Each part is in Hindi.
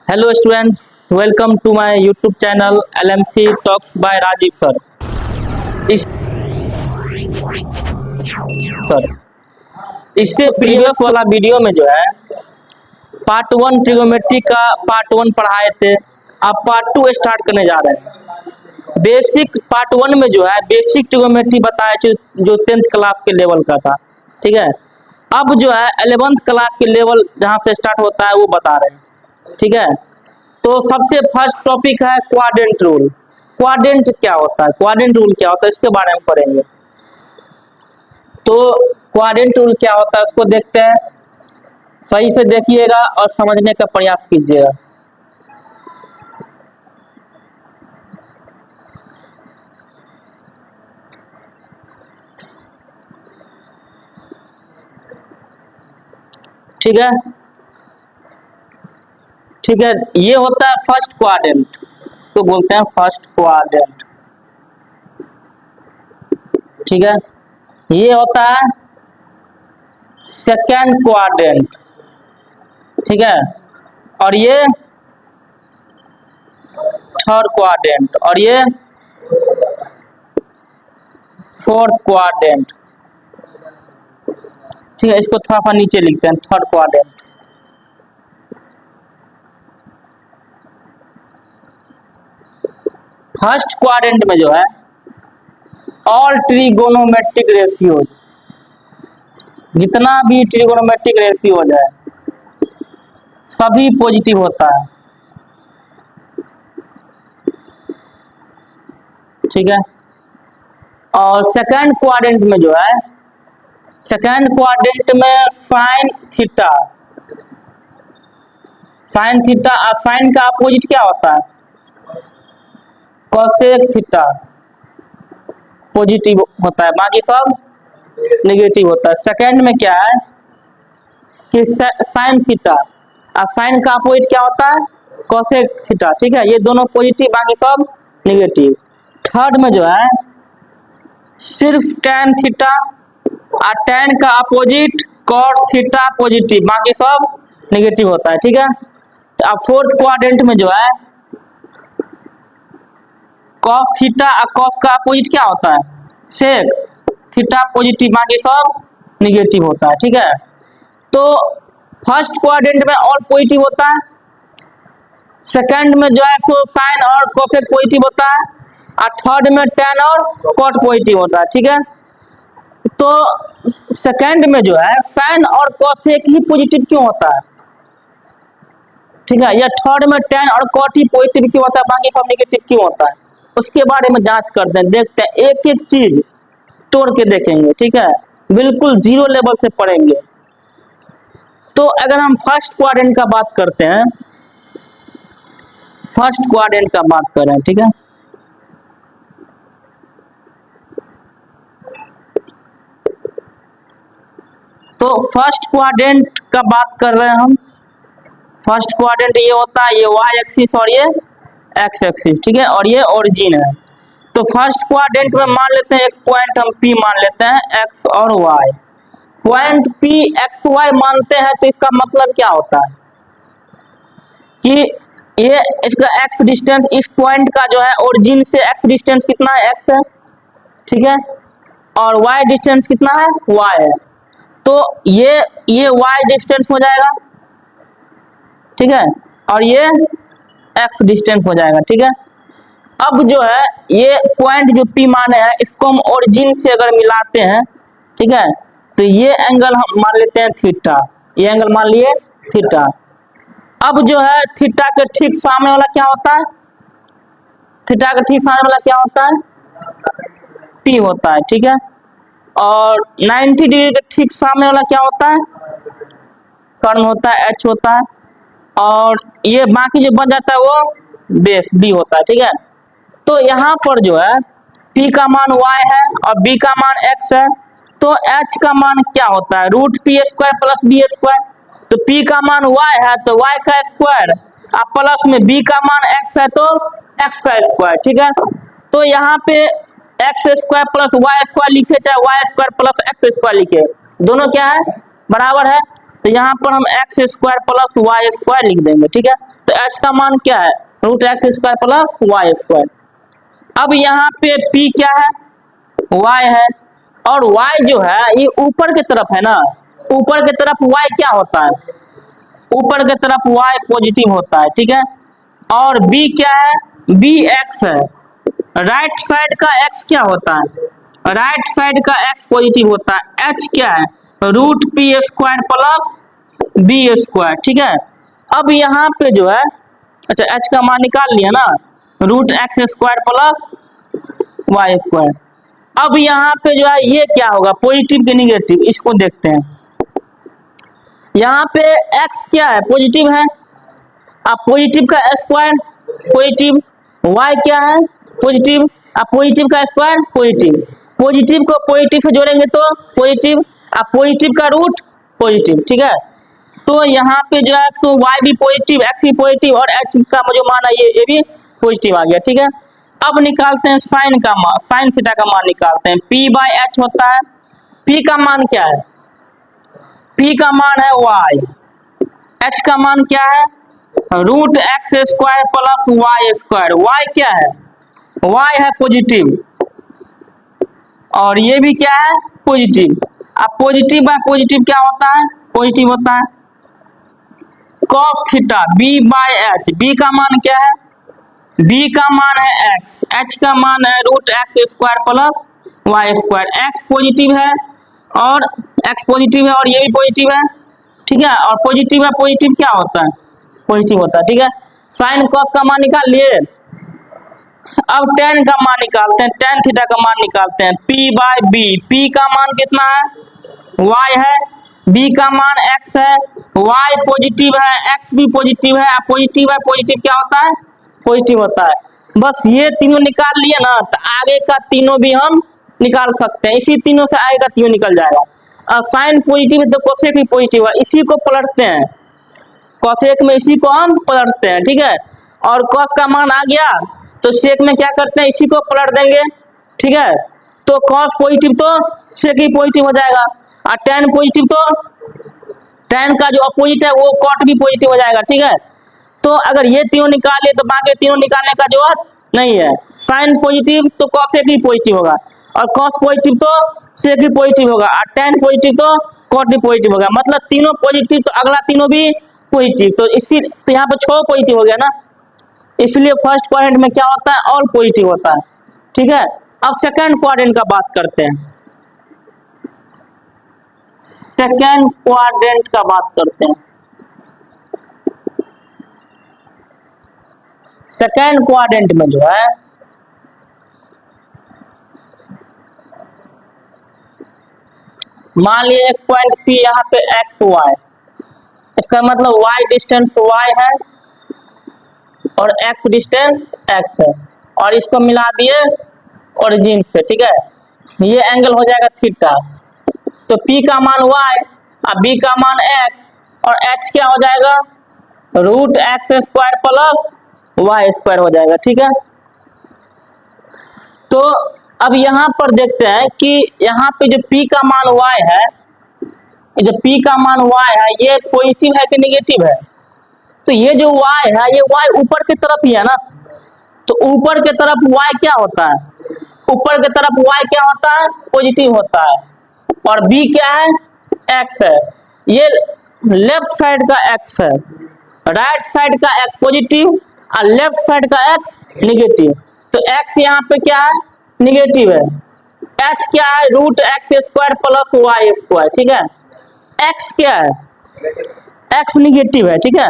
Hello students, welcome to my YouTube channel LMC Talks by Rajiv sir. इस सर इससे प्रीवियस वाला वीडियो में जो है पार्ट 1 ट्रिगोनोमेट्री का पार्ट 1 पढ़ाए थे। अब पार्ट 2 स्टार्ट करने जा रहे हैं। बेसिक पार्ट 1 में जो है बेसिक ट्रिगोनोमेट्री बताए थे जो 10th क्लास के लेवल का था, ठीक है। अब जो है 11th क्लास के लेवल जहाँ से स्टार्ट होता है वो बता रहे हैं, ठीक है। तो सबसे फर्स्ट टॉपिक है क्वाड्रेंट रूल। क्वाड्रेंट क्या होता है, क्वाड्रेंट रूल क्या होता है, इसके बारे में पढ़ेंगे। तो क्वाड्रेंट रूल क्या होता है उसको देखते हैं, सही से देखिएगा और समझने का प्रयास कीजिएगा। ठीक है, ठीक है। ये होता है फर्स्ट क्वाड्रेंट, इसको बोलते हैं फर्स्ट क्वाड्रेंट, ठीक है। ये होता है सेकेंड क्वाड्रेंट, ठीक है। और ये थर्ड क्वाड्रेंट और ये फोर्थ क्वाड्रेंट, ठीक है। इसको थोड़ा सा नीचे लिखते हैं, थर्ड क्वाड्रेंट। फर्स्ट क्वाड्रेंट में जो है ऑल ट्रिगोनोमेट्रिक रेशियो, जितना भी ट्रिगोनोमेट्रिक रेशियो हो जाए सभी पॉजिटिव होता है, ठीक है। और सेकंड क्वाड्रेंट में जो है, सेकंड क्वाड्रेंट में साइन थीटा, साइन थीटा और साइन का अपोजिट क्या होता है, कोसेक थीटा पॉजिटिव होता है, बाकी सब नेगेटिव होता है। सेकंड में क्या है कि साइन थीटा और साइन का अपोजिट क्या होता है, कोसेक थीटा, ठीक है। ये दोनों पॉजिटिव, बाकी सब नेगेटिव। थर्ड में जो है सिर्फ tan थीटा और tan का अपोजिट cos थीटा पॉजिटिव, बाकी सब नेगेटिव होता है, ठीक है। अब फोर्थ क्वाड्रेंट में जो है cos थीटा और cos का अपोजिट क्या होता है, sec थीटा पॉजिटिव, बाकी सब नेगेटिव होता है, ठीक है। तो फर्स्ट क्वाड्रेंट में ऑल पॉजिटिव होता है, सेकंड में जो है सो साइन और कोसेक पॉजिटिव होता है और थर्ड में tan और cot पॉजिटिव होता है, ठीक है। तो सेकंड में जो है साइन और कोसेक ही पॉजिटिव क्यों होता है, ठीक है। या थर्ड में tan और cot ही पॉजिटिव क्यों होता है, बाकी सब नेगेटिव क्यों होता है, उसके बारे में जांच करते हैं, देखते हैं, एक एक चीज तोड़ के देखेंगे, ठीक है। बिल्कुल जीरो लेवल से पढ़ेंगे। तो अगर हम फर्स्ट क्वाड्रेंट का बात करते हैं, फर्स्ट क्वाड्रेंट का बात करें, ठीक है। तो फर्स्ट क्वाड्रेंट का बात कर रहे हैं हम। फर्स्ट क्वाड्रेंट ये होता है, ये वाई एक्सिस और ये एक्स एक्सिस, ठीक है। और ये ओरिजिन है। तो फर्स्ट क्वाड्रेंट में मान लेते हैं एक पॉइंट हम पी मान लेते हैं, एक्स और Y. Point P X Y मानते हैं तो इसका मतलब क्या होता है कि ये इसका एक्स डिस्टेंस, इस पॉइंट का जो है ओरिजिन से एक्स डिस्टेंस कितना है, एक्स है, ठीक है। और वाई डिस्टेंस कितना है, वाई है। तो ये वाई डिस्टेंस हो जाएगा, ठीक है। और ये एक्स डिस्टेंस हो जाएगा, ठीक है। अब जो है ये पॉइंट जो पी माने हैं इसको हम ओरिजिन से अगर मिलाते हैं, ठीक है, तो ये एंगल हम मान लेते हैं थीटा, ये एंगल मान लिए थीटा। अब जो है थीटा के ठीक सामने वाला क्या होता है, थीटा के ठीक सामने वाला क्या होता है, पी होता है, ठीक है। और 90 डिग्री के ठीक सामने वाला क्या होता है, कर्ण होता है, एच होता है। और ये बाकी जो बन जाता है वो बेस बी होता है, ठीक है। तो यहाँ पर जो है p का मान y है और b का मान x है, तो h का मान क्या होता है, root P square plus B square. तो p का मान y है तो y का स्क्वायर और प्लस में b का मान x है तो x का स्क्वायर, ठीक है। तो यहाँ पे x square plus y square लिखे चाहे y square plus x square लिखे, दोनों क्या है, बराबर है। तो यहाँ पर हम X square plus Y square लिख देंगे, ठीक है। तो h का मान क्या है, root X square plus Y square. अब यहाँ पे p क्या है, y है, और y जो है ये ऊपर की तरफ है ना, ऊपर की तरफ y क्या होता है, ऊपर की तरफ y पॉजिटिव होता है, ठीक है। और b क्या है, b x है, राइट साइड का x क्या होता है, राइट साइड का x पॉजिटिव होता है। h क्या है, root P square plus B square, ठीक है। अब यहाँ पे जो है, अच्छा h का मान निकाल लिया ना, root X square plus Y square. अब यहाँ पे जो है ये क्या होगा, पॉजिटिव के निगेटिव, इसको देखते हैं। यहाँ पे x क्या है, पॉजिटिव है, अब पॉजिटिव का स्क्वायर पॉजिटिव, y क्या है पॉजिटिव, अब पॉजिटिव का स्क्वायर पॉजिटिव, पॉजिटिव को पॉजिटिव से जोड़ेंगे तो पॉजिटिव, अब पॉजिटिव का रूट पॉजिटिव, ठीक है। तो यहाँ पे जो है सो y भी पॉजिटिव, x भी पॉजिटिव, और h का जो मान है ये भी पॉजिटिव आ गया, ठीक है। अब निकालते हैं साइन का मान, साइन थीटा का मान निकालते हैं। p बाय एच होता है, p का मान क्या है, p का मान है y, h का मान क्या है, root X square plus Y square. y क्या है, y है पॉजिटिव, और ये भी क्या है पॉजिटिव। अब पॉजिटिव बाय पॉजिटिव क्या होता है, पॉजिटिव होता है। Cos theta b by H, b का मान क्या है, b का मान है x, h का मान है root X square plus Y square. x positive है और x पॉजिटिव है और ये भी पॉजिटिव है, ठीक है। और पॉजिटिव है, पॉजिटिव क्या होता है, पॉजिटिव होता है, ठीक है। साइन कॉस का मान निकाल लिए। अब टेन का मान निकालते हैं, टेन थीटा का मान निकालते हैं। p बाय बी, p का मान कितना है, y है, b का मान x है, y पॉजिटिव है, x भी पॉजिटिव है, पॉजिटिव है, पॉजिटिव क्या होता है, पॉजिटिव होता है। बस ये तीनों निकाल लिए ना, तो आगे का तीनों भी हम निकाल सकते हैं, इसी तीनों से आगे का तीनों निकल जाएगा। साइन पॉजिटिव है तो कोसेक भी पॉजिटिव है, इसी को पलटते हैं, कोसेक में इसी को हम पलटते हैं, ठीक है। और कॉस का मान आ गया तो सेक में क्या करते हैं, इसी को पलट देंगे, ठीक है। तो कॉस पॉजिटिव तो सेक ही पॉजिटिव हो जाएगा, और टेन पॉजिटिव तो टेन का जो अपोजिट है वो कॉट भी पॉजिटिव हो जाएगा, ठीक है। तो अगर ये तीनों निकाले तो बाकी तीनों निकालने का जरूरत नहीं है। साइन पॉजिटिव तो कॉसेक ही पॉजिटिव होगा, और कॉस पॉजिटिव तो सेक ही पॉजिटिव होगा, और टेन पॉजिटिव तो कॉट भी पॉजिटिव होगा। मतलब तीनों पॉजिटिव तो अगला तीनों भी पॉजिटिव, तो इसी तो यहाँ पे 6 पॉजिटिव हो गया ना, इसलिए फर्स्ट क्वाड्रेंट में क्या होता है, ऑल पॉजिटिव होता है, ठीक है। अब सेकंड क्वाड्रेंट का बात करते हैं, सेकंड क्वाड्रेंट का बात करते हैं। सेकंड क्वाड्रेंट में जो है मान लीजिए एक पॉइंट P यहाँ पे एक्स वाई, इसका मतलब y डिस्टेंस y है और x डिस्टेंस x है, और इसको मिला दिए ओरिजिन से, ठीक है। ये एंगल हो जाएगा थीटा। तो P का मान y और B का मान x, और h क्या हो जाएगा, root X square plus Y square हो जाएगा, ठीक है। तो अब यहाँ पर देखते हैं कि यहाँ पे जो P का मान y है, जो P का मान y है ये पॉजिटिव है कि निगेटिव है, तो ये जो y है ये y ऊपर की तरफ ही है ना, तो ऊपर की तरफ y क्या होता है, ऊपर की तरफ y क्या होता है, पॉजिटिव होता है, और b क्या है, x है। ये लेफ्ट साइड का x है, राइट साइड का x पॉजिटिव और लेफ्ट साइड का x निगेटिव, तो x यहाँ पे क्या है, निगेटिव है। h क्या है, root X square plus Y square, ठीक है। x क्या है, x निगेटिव है, ठीक है।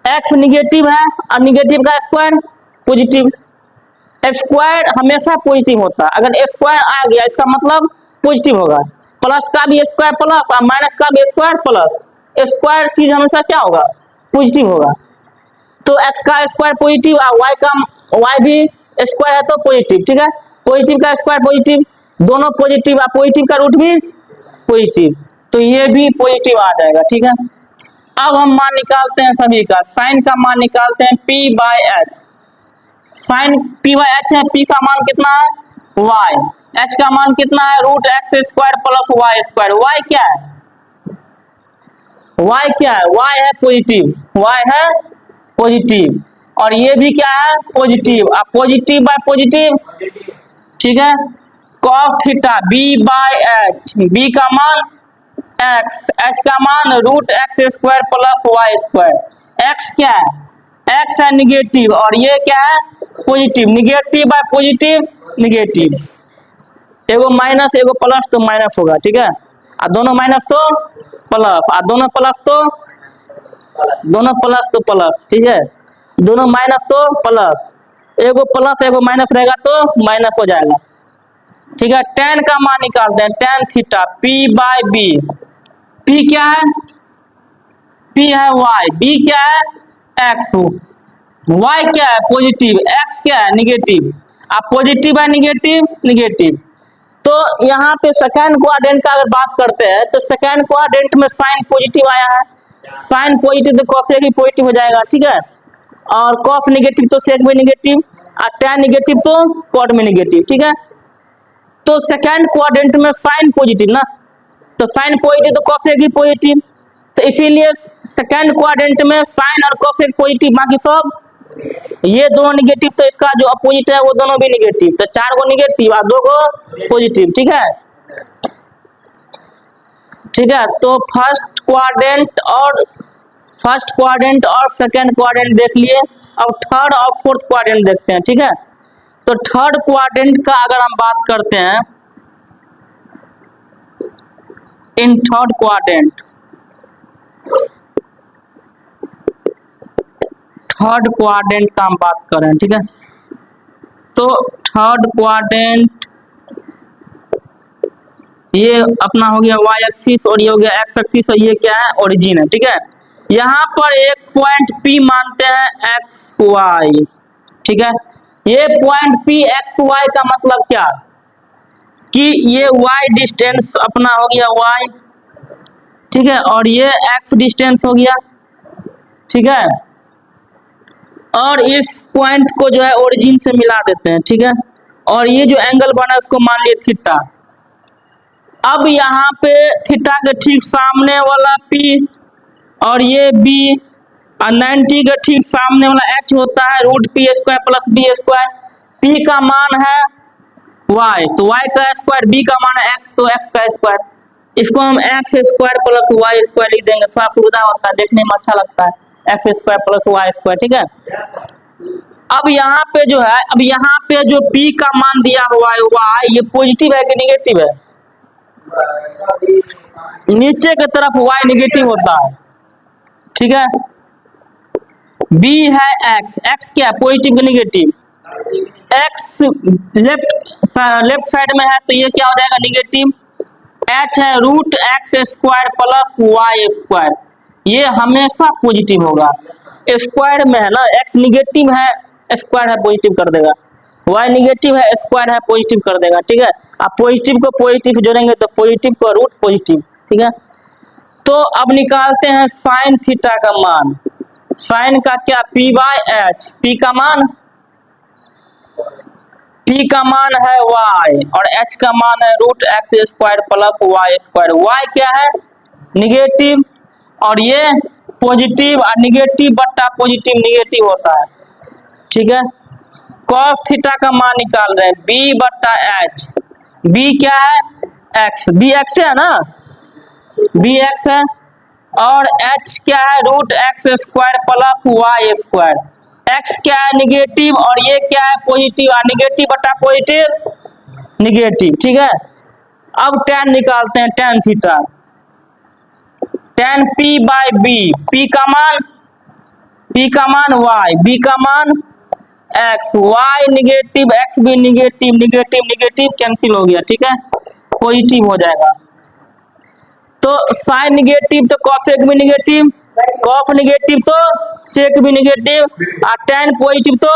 x निगेटिव है और निगेटिव का स्क्वायर पॉजिटिव, स्क्वायर हमेशा पॉजिटिव होता है, अगर स्क्वायर आ गया इसका मतलब पॉजिटिव होगा, प्लस का भी स्क्वायर प्लस और माइनस का भी स्क्वायर प्लस, स्क्वायर चीज हमेशा क्या होगा, पॉजिटिव होगा। तो x का स्क्वायर पॉजिटिव और y भी स्क्वायर है तो पॉजिटिव, ठीक है। पॉजिटिव का स्क्वायर पॉजिटिव, दोनों पॉजिटिव और पॉजिटिव का रूट भी पॉजिटिव, तो ये भी पॉजिटिव आ जाएगा, ठीक है। अब हम मान निकालते हैं सभी का, साइन का मान निकालते हैं P by H, sine P by H है, P का मान कितना है y, h का मान कितना है, root X square plus Y square. y क्या है, y क्या है, y है पॉजिटिव, y है पॉजिटिव, और ये भी क्या है पॉजिटिव। अब पॉजिटिव बाय पॉजिटिव, ठीक है। Cos theta B by H, B का मान एक्स, एच का मान root X square plus Y square. X क्या है, एक्स है निगेटिव, और ये क्या है positive. Negative by positive negative, एगो माइनस एगो प्लस तो माइनस होगा, ठीक है। और दोनों माइनस तो प्लस, और दोनों प्लस तो प्लस, ठीक है। दोनों माइनस तो प्लस, एगो प्लस एगो माइनस रहेगा तो माइनस हो जाएगा, ठीक है। टेन का मान निकालते हैं, tan theta P by B. P क्या है, पी है वाई, बी क्या है एक्स, वाई क्या है पॉजिटिव, एक्स क्या है निगेटिव। अब पॉजिटिव है निगेटिव निगेटिव, तो यहाँ पे सेकेंड क्वाड्रेंट का अगर बात करते हैं तो सेकेंड क्वाड्रेंट में साइन पॉजिटिव आया है, साइन पॉजिटिव तो कॉस भी पॉजिटिव हो जाएगा, ठीक है। और कॉस निगेटिव तो सेक भी निगेटिव, और टैन निगेटिव तो कॉट में निगेटिव, ठीक है। तो सेकेंड क्वाड्रेंट में साइन पॉजिटिव ना, तो साइन पॉजिटिव तो कॉस भी पॉजिटिव, तो इसीलिए सेकेंड क्वाड्रेंट में साइन और कॉस पॉजिटिव, बाकी सब ये दोनों निगेटिव, तो इसका जो अपोजिट है वो दोनों भी निगेटिव, तो 4 गो निगेटिव और 2 गो पॉजिटिव, ठीक है। ठीक है, तो फर्स्ट क्वाड्रेंट और सेकेंड क्वाड्रेंट देख लिए। अब थर्ड और फोर्थ क्वाड्रेंट देखते हैं, ठीक है। तो थर्ड क्वाड्रेंट का अगर हम बात करते हैं, इन थर्ड क्वाड्रेंट का हम बात करें, ठीक है। तो थर्ड क्वाड्रेंट ये अपना हो गया वाई एक्सिस, और ये हो गया एक्स एक्सिस, और ये क्या है ओरिजिन है, ठीक है। यहाँ पर एक पॉइंट P मानते हैं एक्स वाई, ठीक है। ये पॉइंट P एक्स वाई का मतलब क्या, कि ये y डिस्टेंस अपना हो गया y, ठीक है, और ये x डिस्टेंस हो गया, ठीक है। और इस पॉइंट को जो है ओरिजिन से मिला देते हैं, ठीक है। और ये जो एंगल बना है उसको मान लिए थीटा। अब यहाँ पे थीटा के ठीक सामने वाला P और ये B, और 90 के ठीक सामने वाला H होता है root P square plus B square. P का मान है y, तो y का स्क्वायर, B का मान है x, तो x का स्क्वायर। इसको हम x square plus Y square लिख देंगे, थोड़ा सुविधा होता है, देखने में अच्छा लगता है, x square plus Y square, ठीक है। अब यहाँ पे जो है, अब यहाँ पे जो P का मान दिया हुआ है y, ये पॉजिटिव है कि निगेटिव है, नीचे की तरफ y निगेटिव होता है, ठीक है। B है x, x क्या है पॉजिटिव कि निगेटिव, x लेफ्ट साइड में है तो ये क्या हो जाएगा निगेटिव। h है root X square plus Y square, ये हमेशा पॉजिटिव होगा, स्क्वायर में है ना, x निगेटिव है स्क्वायर है पॉजिटिव कर देगा, y निगेटिव है स्क्वायर है पॉजिटिव कर देगा, ठीक है। आप पॉजिटिव को पॉजिटिव जोड़ेंगे तो पॉजिटिव को रूट पॉजिटिव, ठीक है। तो अब निकालते हैं साइन थीटा का मान। साइन का क्या P बाय एच, P का मान है y, और h का मान है root X square plus Y square. y क्या है निगेटिव, और ये पॉजिटिव, और निगेटिव बट्टा पॉजिटिव निगेटिव होता है, ठीक है। कॉस थीटा का मान निकाल रहे हैं b बट्टा एच। b क्या है x, b x है ना, b x है, और h क्या है root X square plus Y square. x क्या है निगेटिव, और ये क्या है पॉजिटिव, और निगेटिव बटा पॉजिटिव निगेटिव, ठीक है। अब tan निकालते हैं, tan theta, tan P by B, P का मान y, B का मान x, y निगेटिव x भी निगेटिव, निगेटिव निगेटिव कैंसिल हो गया, ठीक है, पॉजिटिव हो जाएगा। तो साइन निगेटिव तो कॉसेक भी निगेटिव, कॉस निगेटिव तो सेक भी निगेटिव, और tan पॉजिटिव तो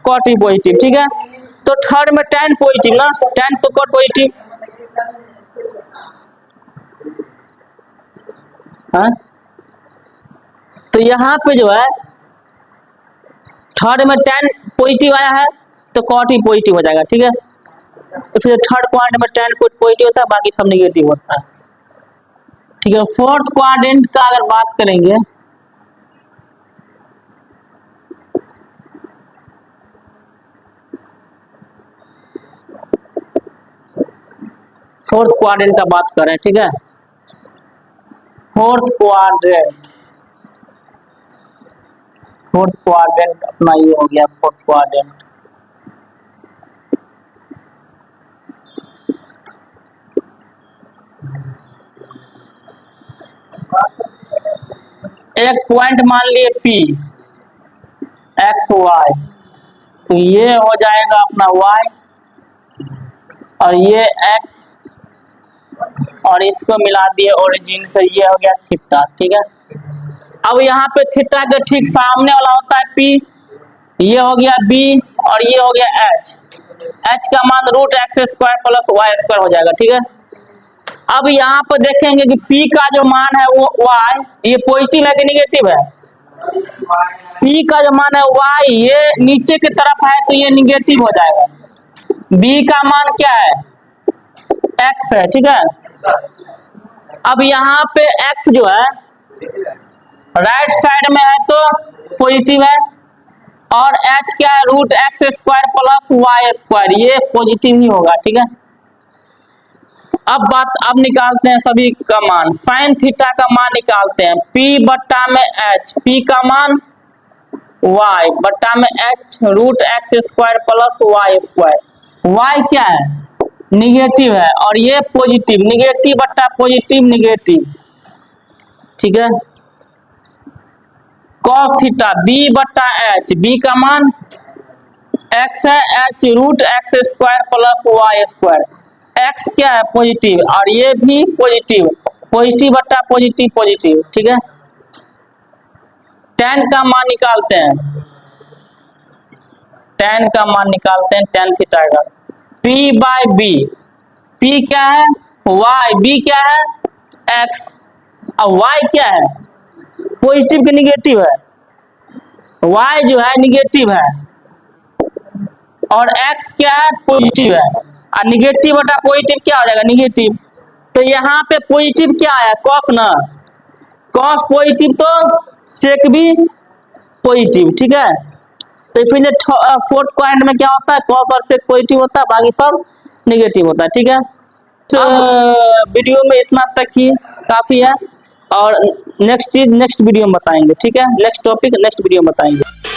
कॉट भी पॉजिटिव, ठीक है। तो थर्ड में tan पॉजिटिव ना, tan तो कॉट पॉजिटिव, हाँ। तो यहाँ पे जो है थर्ड में tan पॉजिटिव आया है तो कॉट ही पॉजिटिव हो जाएगा, ठीक है। तो फिर थर्ड क्वाड्रेंट में tan पॉजिटिव होता है, बाकी सब निगेटिव होता है, ठीक है। फोर्थ क्वाड्रेंट का अगर बात करेंगे, फोर्थ क्वाड्रेंट का बात करें, ठीक है। फोर्थ क्वाड्रेंट अपना ये हो गया फोर्थ क्वाड्रेंट। एक पॉइंट मान लिए P एक्स वाई, तो ये हो जाएगा अपना y और ये x और इसको मिला दिए ओरिजिन, तो ये हो गया थीटा, ठीक है। अब यहाँ पे थीटा के ठीक सामने वाला होता है P, ये हो गया B और ये हो गया H। H का मान √x² प्लस y² हो जाएगा, ठीक है। अब यहाँ पर देखेंगे कि P का जो मान है वो y, ये पॉजिटिव है कि निगेटिव है। P का जो मान है y, ये नीचे की तरफ है तो ये निगेटिव हो जाएगा। B का मान क्या है, x है, ठीक है। अब यहाँ पे x जो है राइट साइड में है तो पॉजिटिव है और h क्या है √x² प्लस y², ये पॉजिटिव ही होगा, ठीक है। अब निकालते हैं सभी का मान। साइन थीटा का मान निकालते हैं, P बट्टा में H, P का मान y बट्टा में H √x² plus y²। y क्या है, निगेटिव है और ये पॉजिटिव, निगेटिव बट्टा पॉजिटिव निगेटिव, ठीक है। cos थीटा B बट्टा H, B का मान x है, H √x² plus y²। x क्या है, पॉजिटिव और ये भी पॉजिटिव, पॉजिटिव बट्टा पॉजिटिव पॉजिटिव, ठीक है। tan का मान निकालते हैं, tan का मान निकालते हैं, tan थीटा का P बाय B। P क्या है y, B क्या है x और y क्या है पॉजिटिव के निगेटिव है, y जो है निगेटिव है और x क्या है पॉजिटिव है और निगेटिव बटा पॉजिटिव क्या हो जाएगा, निगेटिव। तो यहाँ पे पॉजिटिव क्या आया, कॉस ना, कॉस पॉजिटिव तो सेक भी पॉजिटिव, ठीक है। तो फिर फोर्थ क्वाड्रेंट में क्या होता है, कॉस और सेक पॉजिटिव होता है, बाकी सब निगेटिव होता है, ठीक है। तो वीडियो में इतना तक ही काफी है और नेक्स्ट चीज नेक्स्ट वीडियो में बताएंगे, ठीक है। नेक्स्ट टॉपिक नेक्स्ट वीडियो में बताएंगे।